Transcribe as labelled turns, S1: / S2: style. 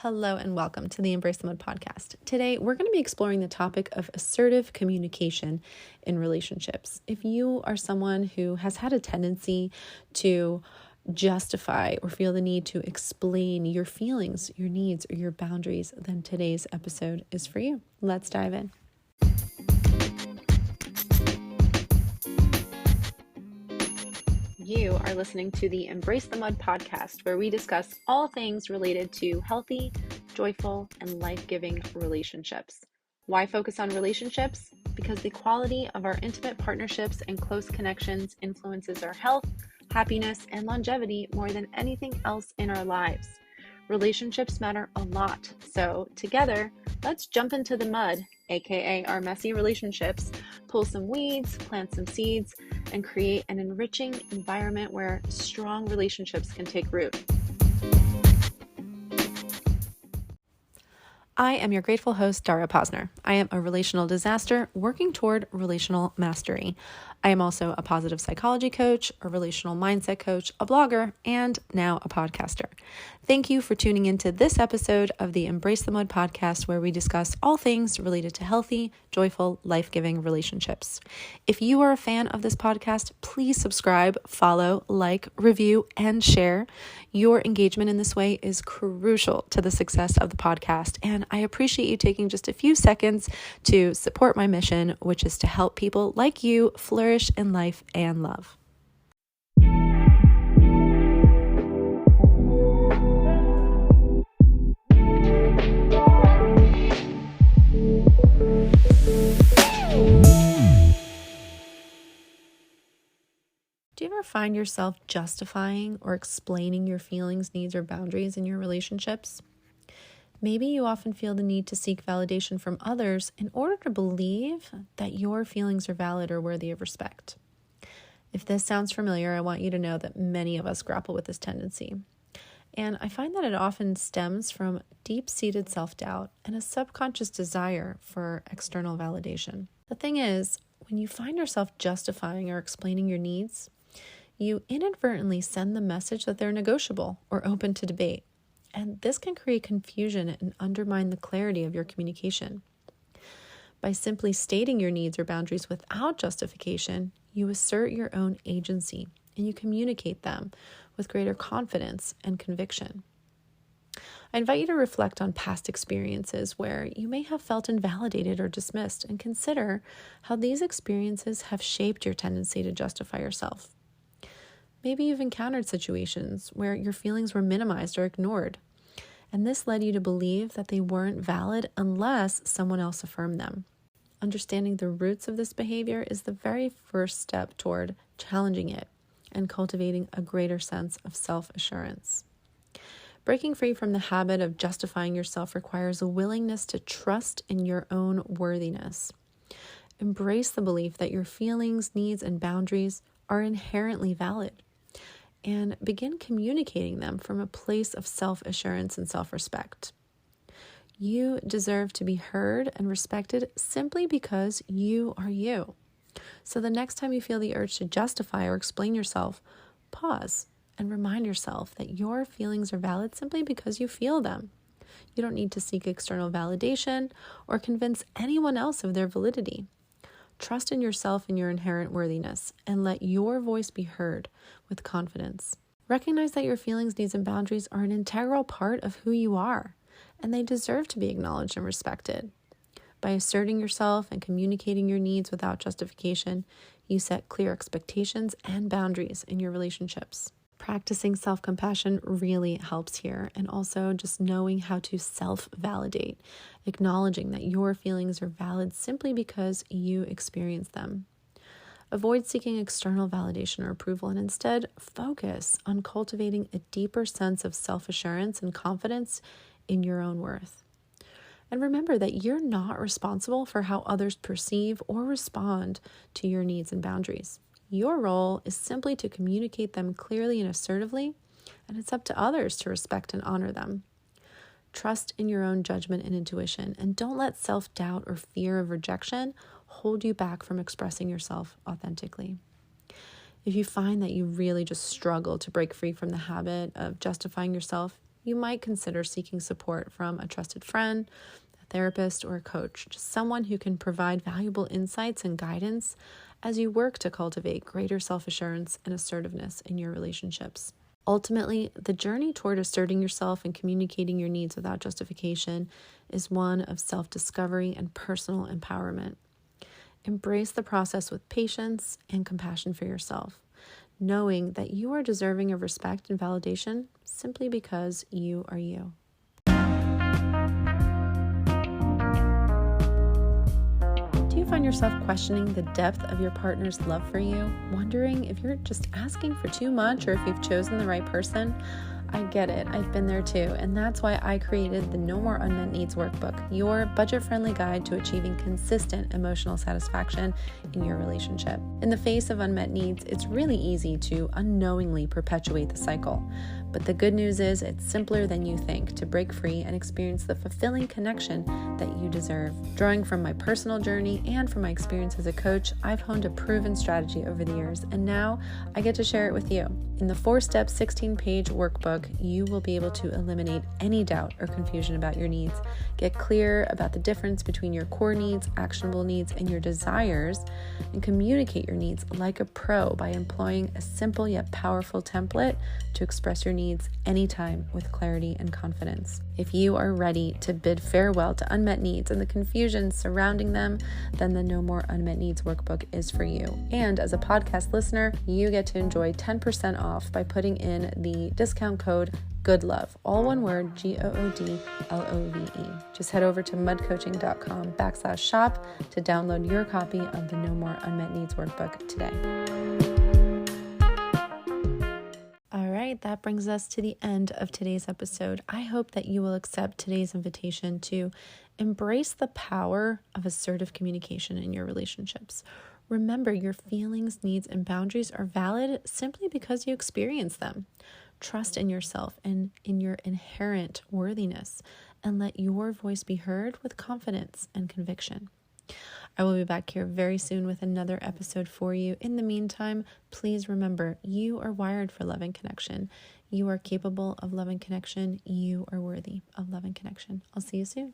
S1: Hello and welcome to the Embrace the Mud podcast. Today, we're going to be exploring the topic of assertive communication in relationships. If you are someone who has had a tendency to justify or feel the need to explain your feelings, your needs, or your boundaries, then today's episode is for you. Let's dive in. You are listening to the Embrace the Mud podcast, where we discuss all things related to healthy, joyful, and life-giving relationships. Why focus on relationships? Because the quality of our intimate partnerships and close connections influences our health, happiness, and longevity more than anything else in our lives. Relationships matter a lot, so together, let's jump into the mud, aka our messy relationships, pull some weeds, plant some seeds, and create an enriching environment where strong relationships can take root. I am your grateful host, Dara Posner. I am a relational disaster working toward relational mastery. I am also a positive psychology coach, a relational mindset coach, a blogger, and now a podcaster. Thank you for tuning into this episode of the Embrace the Mud podcast, where we discuss all things related to healthy, joyful, life-giving relationships. If you are a fan of this podcast, please subscribe, follow, like, review, and share. Your engagement in this way is crucial to the success of the podcast, and I appreciate you taking just a few seconds to support my mission, which is to help people like you flourish in life and love. Do you ever find yourself justifying or explaining your feelings, needs, or boundaries in your relationships? Maybe you often feel the need to seek validation from others in order to believe that your feelings are valid or worthy of respect. If this sounds familiar, I want you to know that many of us grapple with this tendency. And I find that it often stems from deep-seated self-doubt and a subconscious desire for external validation. The thing is, when you find yourself justifying or explaining your needs, you inadvertently send the message that they're negotiable or open to debate. And this can create confusion and undermine the clarity of your communication. By simply stating your needs or boundaries without justification, you assert your own agency and you communicate them with greater confidence and conviction. I invite you to reflect on past experiences where you may have felt invalidated or dismissed, and consider how these experiences have shaped your tendency to justify yourself. Maybe you've encountered situations where your feelings were minimized or ignored, and this led you to believe that they weren't valid unless someone else affirmed them. Understanding the roots of this behavior is the very first step toward challenging it and cultivating a greater sense of self-assurance. Breaking free from the habit of justifying yourself requires a willingness to trust in your own worthiness. Embrace the belief that your feelings, needs, and boundaries are inherently valid, and begin communicating them from a place of self-assurance and self-respect. You deserve to be heard and respected simply because you are you. So the next time you feel the urge to justify or explain yourself, pause and remind yourself that your feelings are valid simply because you feel them. You don't need to seek external validation or convince anyone else of their validity. Trust in yourself and your inherent worthiness, and let your voice be heard with confidence. Recognize that your feelings, needs, and boundaries are an integral part of who you are, and they deserve to be acknowledged and respected. By asserting yourself and communicating your needs without justification, you set clear expectations and boundaries in your relationships. Practicing self-compassion really helps here, and also just knowing how to self-validate, acknowledging that your feelings are valid simply because you experience them. Avoid seeking external validation or approval, and instead focus on cultivating a deeper sense of self-assurance and confidence in your own worth. And remember that you're not responsible for how others perceive or respond to your needs and boundaries. Your role is simply to communicate them clearly and assertively, and it's up to others to respect and honor them. Trust in your own judgment and intuition, and don't let self-doubt or fear of rejection hold you back from expressing yourself authentically. If you find that you really just struggle to break free from the habit of justifying yourself, you might consider seeking support from a trusted friend, a therapist, or a coach, just someone who can provide valuable insights and guidance as you work to cultivate greater self-assurance and assertiveness in your relationships. Ultimately, the journey toward asserting yourself and communicating your needs without justification is one of self-discovery and personal empowerment. Embrace the process with patience and compassion for yourself, knowing that you are deserving of respect and validation simply because you are you. Do you find yourself questioning the depth of your partner's love for you, wondering if you're just asking for too much or if you've chosen the right person? I get it. I've been there too. And that's why I created the No More Unmet Needs Workbook, your budget-friendly guide to achieving consistent emotional satisfaction in your relationship. In the face of unmet needs, it's really easy to unknowingly perpetuate the cycle. But the good news is it's simpler than you think to break free and experience the fulfilling connection that you deserve. Drawing from my personal journey and from my experience as a coach, I've honed a proven strategy over the years, and now I get to share it with you. In the 4-step, 16-page workbook, you will be able to eliminate any doubt or confusion about your needs, get clear about the difference between your core needs, actionable needs, and your desires, and communicate your needs like a pro by employing a simple yet powerful template to express your needs anytime with clarity and confidence. If you are ready to bid farewell to unmet needs and the confusion surrounding them, then the No More Unmet Needs Workbook is for you. And as a podcast listener, you get to enjoy 10% off by putting in the discount code GOODLOVE, all one word, GOODLOVE. Just head over to mudcoaching.com/shop to download your copy of the No More Unmet Needs Workbook today. All right, that brings us to the end of today's episode. I hope that you will accept today's invitation to embrace the power of assertive communication in your relationships. Remember, your feelings, needs, and boundaries are valid simply because you experience them. Trust in yourself and in your inherent worthiness, and let your voice be heard with confidence and conviction. I will be back here very soon with another episode for you. In the meantime, please remember, you are wired for love and connection. You are capable of love and connection. You are worthy of love and connection. I'll see you soon.